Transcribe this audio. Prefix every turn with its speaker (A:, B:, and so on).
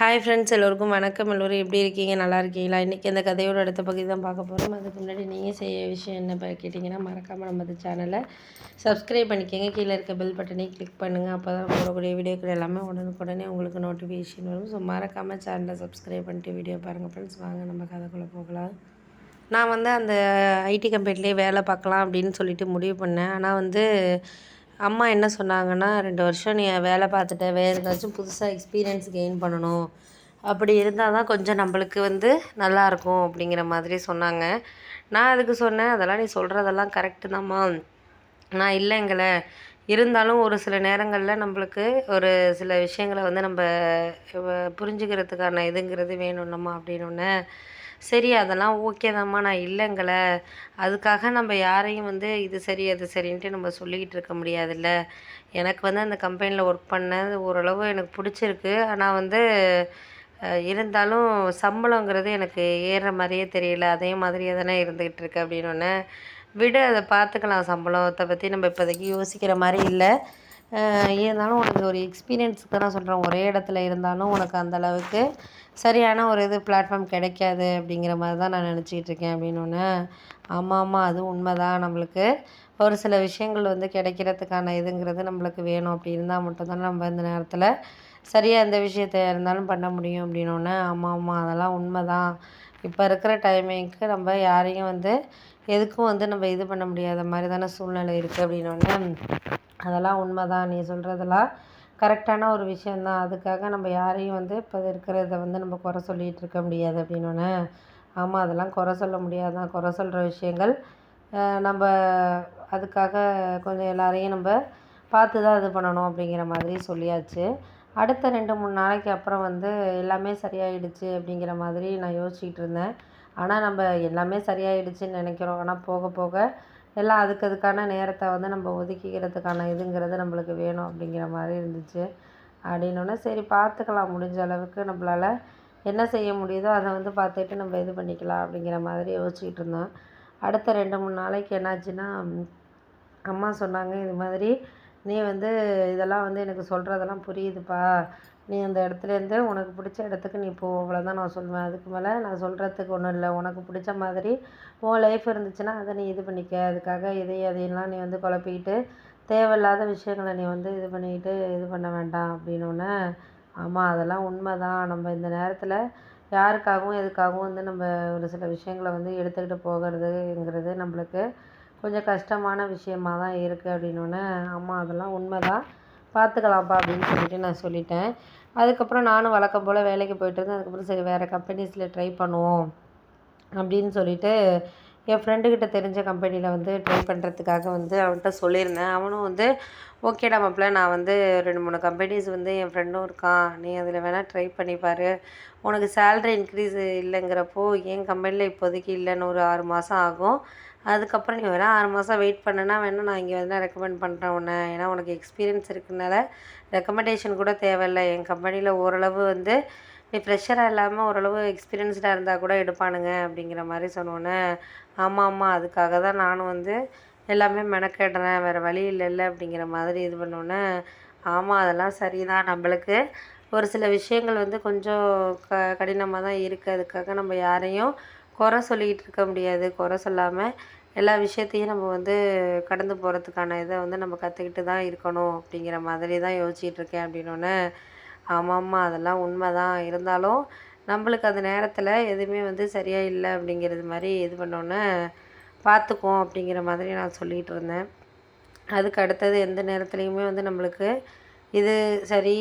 A: Hi friends, எல்லோருக்கும் வணக்கம். எல்லோரும் எப்படி இருக்கீங்க? நல்லா இருக்கீங்களா? இன்றைக்கி அந்த கதையோட அடுத்த பகுதி தான் பார்க்க போகிறோம். அதுக்கு முன்னாடி நீங்கள் செய்ய விஷயம் என்ன கேட்டிங்கன்னா, மறக்காமல் நம்ம சேனலை சப்ஸ்கிரைப் பண்ணிக்கோங்க. கீழே இருக்க பெல் பட்டனையும் கிளிக் பண்ணுங்கள். அப்போ தான் போடக்கூடிய வீடியோக்கள் எல்லாமே உடனுக்குடனே உங்களுக்கு நோட்டிஃபிகேஷன் வரும். ஸோ மறக்காமல் சேனலை சப்ஸ்கிரைப் பண்ணிட்டு வீடியோ பாருங்கள் ஃப்ரெண்ட்ஸ். வாங்க நம்ம கதைக்குள்ளே போகலாம். நான் அந்த ஐடி கம்பெனிலே வேலை பார்க்கலாம் அப்படின்னு சொல்லிட்டு முடிவு பண்ணேன். ஆனால் அம்மா என்ன சொன்னாங்கன்னா, 2 வருஷம் நீ வேலை பார்த்துட்ட, வேறு ஏதாச்சும் புதுசாக எக்ஸ்பீரியன்ஸ் கெயின் பண்ணணும். அப்படி இருந்தால் தான் கொஞ்சம் நம்மளுக்கு நல்லாயிருக்கும் அப்படிங்கிற மாதிரி சொன்னாங்க. நான் அதுக்கு சொன்னேன், அதெல்லாம் நீ சொல்கிறதெல்லாம் கரெக்டு தாம்மா. நான் இல்லைங்கள. இருந்தாலும் ஒரு சில நேரங்களில் நம்மளுக்கு ஒரு சில விஷயங்களை நம்ம புரிஞ்சுக்கிறதுக்கான இதுங்கிறது வேணும்லம்மா அப்படின்னோடனே, சரி அதெல்லாம் ஓகே தாம்மா, நான் இல்லைங்கள. அதுக்காக நம்ம யாரையும் இது சரி அது சரின்ட்டு நம்ம சொல்லிக்கிட்டு இருக்க முடியாதுல்ல. எனக்கு அந்த கம்பெனியில் ஒர்க் பண்ணது ஓரளவு எனக்கு பிடிச்சிருக்கு. ஆனால் இருந்தாலும் சம்பளங்கிறது எனக்கு ஏறுற மாதிரியே தெரியல. அதே மாதிரியே தானே இருந்துக்கிட்டு இருக்கு அப்படின்னோடனே, விடு அதை பார்த்துக்கலாம், சம்பளத்தை பற்றி நம்ம இப்போதைக்கு யோசிக்கிற மாதிரி இல்லை. இருந்தாலும் உனக்கு ஒரு எக்ஸ்பீரியன்ஸுக்கு தான் நான் சொல்கிறேன். ஒரே இடத்துல இருந்தாலும் உனக்கு அந்தளவுக்கு சரியான ஒரு பிளாட்ஃபார்ம் கிடைக்காது அப்படிங்கிற மாதிரி தான் நான் நினச்சிக்கிட்டு இருக்கேன் அப்படின்னோடனே, ஆமாம் அதுவும் உண்மை தான். நம்மளுக்கு ஒரு சில விஷயங்கள் கிடைக்கிறதுக்கான இதுங்கிறது நம்மளுக்கு வேணும். அப்படி இருந்தால் மட்டும்தான் நம்ம இந்த நேரத்தில் சரியாக எந்த விஷயத்த இருந்தாலும் பண்ண முடியும் அப்படின்னோடனே, ஆமாம் அதெல்லாம் உண்மை தான். இப்போ இருக்கிற டைமிங்க்கு நம்ம யாரையும் எதுக்கும் நம்ம இது பண்ண முடியாத மாதிரி தானே சூழ்நிலை இருக்குது அப்படின்னோடனே, அதெல்லாம் உண்மை தான். நீ சொல்கிறதெல்லாம் கரெக்டான ஒரு விஷயந்தான். அதுக்காக நம்ம யாரையும் இப்போ இருக்கிறத நம்ம குறை சொல்லிகிட்டு இருக்க முடியாது அப்படின்னோடனே, ஆமாம் அதெல்லாம் குறை சொல்ல முடியாது தான். குறை சொல்கிற விஷயங்கள் நம்ம அதுக்காக கொஞ்சம் எல்லாரையும் நம்ம பார்த்து தான் இது பண்ணணும் அப்படிங்கிற மாதிரி சொல்லியாச்சு. அடுத்த 2-3 நாளைக்கு அப்புறம் எல்லாமே சரியாயிடுச்சு அப்படிங்கிற மாதிரி நான் யோசிச்சுக்கிட்டு இருந்தேன். ஆனால் நம்ம எல்லாமே சரியாயிடுச்சுன்னு நினைக்கிறோம். ஆனால் போக போக எல்லாம் அதுக்கான நேரத்தை நம்ம ஒதுக்கிக்கிறதுக்கான இதுங்கிறது நம்மளுக்கு வேணும் அப்படிங்கிற மாதிரி இருந்துச்சு. அப்படின்னோடனே சரி பார்த்துக்கலாம், முடிஞ்ச அளவுக்கு நம்மளால் என்ன செய்ய முடியுதோ அதை பார்த்துட்டு நம்ம இது பண்ணிக்கலாம் அப்படிங்கிற மாதிரி யோசிச்சுக்கிட்டு இருந்தோம். அடுத்த 2-3 நாளைக்கு என்னாச்சுன்னா, அம்மா சொன்னாங்க, இது மாதிரி நீ இதெல்லாம் எனக்கு சொல்கிறதெல்லாம் புரியுதுப்பா. நீ அந்த இடத்துலேருந்து உனக்கு பிடிச்ச இடத்துக்கு நீ போ, அவ்வளோதான் நான் சொல்லுவேன். அதுக்கு மேலே நான் சொல்கிறதுக்கு ஒன்றும் இல்லை. உனக்கு பிடிச்ச மாதிரி உன் லைஃப் இருந்துச்சுன்னா அதை நீ இது பண்ணிக்க. அதுக்காக அதையெல்லாம் நீ குழப்பிக்கிட்டு தேவையில்லாத விஷயங்களை நீ இது பண்ணிக்கிட்டு இது பண்ண வேண்டாம் அப்படின்னோடனே, ஆமாம் அதெல்லாம் உண்மை தான். நம்ம இந்த நேரத்தில் யாருக்காகவும் எதுக்காகவும் நம்ம ஒரு சில விஷயங்களை எடுத்துக்கிட்டு போகிறதுங்கிறது நம்மளுக்கு கொஞ்சம் கஷ்டமான விஷயமாக தான் இருக்குது அப்படின்னோடனே, ஆமாம் அதெல்லாம் உண்மை தான், பார்த்துக்கலாம்ப்பா அப்படின்னு சொல்லிட்டு நான் சொல்லிட்டேன். அதுக்கப்புறம் நானும் வழக்கம் போல் வேலைக்கு போயிட்டுருந்தேன். அதுக்கப்புறம் சரி வேறு கம்பெனிஸில் ட்ரை பண்ணுவோம் அப்படின்னு சொல்லிட்டு என் ஃப்ரெண்டுக்கிட்ட தெரிஞ்ச கம்பெனியில் ட்ரை பண்ணுறதுக்காக அவன்கிட்ட சொல்லியிருந்தேன். அவனும் ஓகேடா மாப்பிள்ள, நான் 2-3 கம்பெனிஸ் என் ஃப்ரெண்டும் இருக்கான், நீ அதில் வேணால் ட்ரை பண்ணிப்பார். உனக்கு சேலரி இன்க்ரீஸ் இல்லைங்கிறப்போ என் கம்பெனியில் இப்போதைக்கு இல்லைன்னு ஒரு 6 மாதம் ஆகும். அதுக்கப்புறம் நீ வேணால் 6 மாதம் வெயிட் பண்ணனா வேணால் நான் இங்கே ரெக்கமெண்ட் பண்ணுறேன் உன்னை. ஏன்னா உனக்கு எக்ஸ்பீரியன்ஸ் இருக்குனால ரெக்கமெண்டேஷன் கூட தேவையில்லை. என் கம்பெனியில் ஓரளவு நீ ஃப்ரெஷராக இல்லாமல் ஓரளவு எக்ஸ்பீரியன்ஸ்டாக இருந்தால் கூட எடுப்பானுங்க அப்படிங்கிற மாதிரி சொன்னோன்னே, ஆமாம் அதுக்காக தான் நானும் எல்லாமே மெனக்கெடுறேன், வேறு வழி இல்லைல்ல அப்படிங்கிற மாதிரி இது பண்ணோன்னே, ஆமாம் அதெல்லாம் சரி தான். நம்மளுக்கு ஒரு சில விஷயங்கள் கொஞ்சம் கடினமாக தான் இருக்குது. அதுக்காக நம்ம யாரையும் குறை சொல்லிக்கிட்டு இருக்க முடியாது. குறை சொல்லாமல் எல்லா விஷயத்தையும் நம்ம கடந்து போகிறதுக்கான இதை நம்ம கற்றுக்கிட்டு தான் இருக்கணும் அப்படிங்கிற மாதிரி தான் யோசிச்சுட்டு இருக்கேன் அப்படின்னோடனே, ஆமாம்மா அதெல்லாம் உண்மை தான். இருந்தாலும் நம்மளுக்கு அந்த நேரத்தில் எதுவுமே சரியாக இல்லை அப்படிங்கிறது மாதிரி இது பண்ணோன்னே, பார்த்துக்குவோம் அப்படிங்கிற மாதிரி நான் சொல்லிகிட்டு இருந்தேன். அதுக்கு அடுத்தது எந்த நேரத்துலையுமே நம்மளுக்கு இது சரி